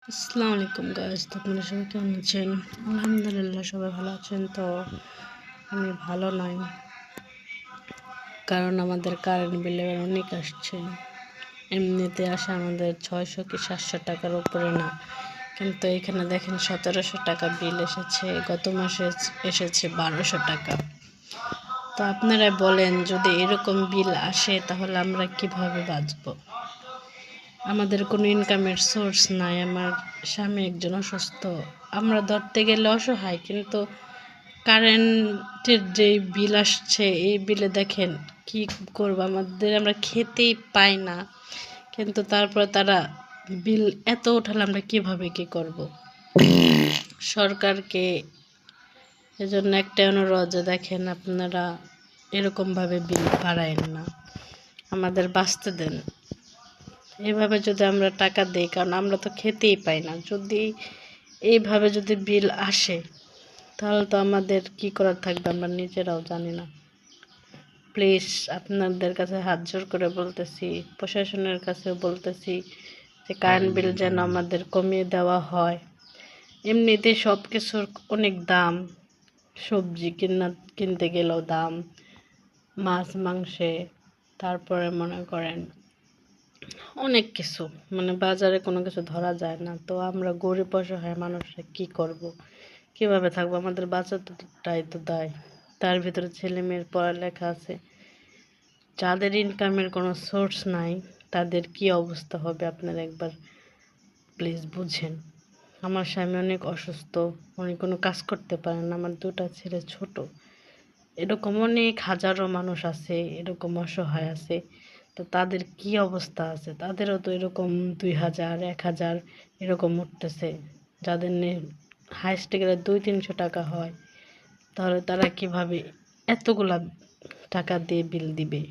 আসসালামু আলাইকুম গাইস, তো আপনারা সবাই কেমন আছেন? আলহামদুলিল্লাহ সবাই ভালো আছেন। তো আমি ভালো নই, কারণ আমাদের কারেন্ট বিল এবার অনেক আসছে। এমনিতে আসে আমাদের 600 কি 700 টাকার উপরে না, কিন্তু এখানে দেখেন 1700 টাকা বিল এসেছে। গত মাসে এসেছে 1200 টাকা। তো আপনারা বলেন, যদি এরকম বিল আসে তাহলে আমরা কিভাবে বাঁচবো? আমাদের কোনো ইনকামের সোর্স নাই। আমার স্বামী একজন অসুস্থ। আমরা ধরতে গেলে অসহায়, কিন্তু কারেন্টের যে বিল আসছে, এই বিলে দেখেন কি করব, আমরা খেতেই পাই না। কিন্তু তারপর তারা বিল এত উঠালে আমরা কিভাবে কি করব? সরকারকে এজন্য একটা অনুরোধ, দেখেন আপনারা এরকমভাবে বিল বাড়ায়েন না, আমাদের বাঁচতে দেন। এভাবে যদি আমরা টাকা দিই, কারণ আমরা তো খেতেই পাই না, যদি এইভাবে যদি বিল আসে তাহলে তো আমাদের কি করার থাকবে আমরা নিজেরাও জানি না। প্লিজ আপনাদের কাছে হাত জোর করে বলতেছি, প্রশাসনের কাছে বলতেছি যে কারেন্ট বিল যেন আমাদের কমিয়ে দেওয়া হয়। এমনিতে সব কিছুর অনেক দাম, সবজি কিনতে গেলেও দাম, মাছ মাংসে, তারপরে মনে করেন অনেক কিছু, বাজারে কোনো কিছু ধরা যায় না। তো আমরা গরিব অসহায় মানুষরা কি করব, কিভাবে থাকবো? আমাদের বাচ্চাটাই তো দায়, তার ভিতরে ছেলে মেয়ের পড়ালেখা আছে। যাদের ইনকামের কোনো সোর্স নাই তাদের কি অবস্থা হবে আপনারা একবার প্লিজ বুঝেন। আমার স্বামী অনেক অসুস্থ, উনি কোনো কাজ করতে পারেন না, আমার দুটা ছেলে ছোট। এরকম অনেক হাজারো মানুষ আছে, এরকম অসহায় আছে। তো তাদের কি অবস্থা আছে? তাদেরও তো এরকম 2000 1000 এরকম উঠতেছে, যাদের হাইস্ট গেলে 200-300 টাকা হয়। তাহলে তারা কিভাবে এতগুলা টাকা দিয়ে বিল দিবে?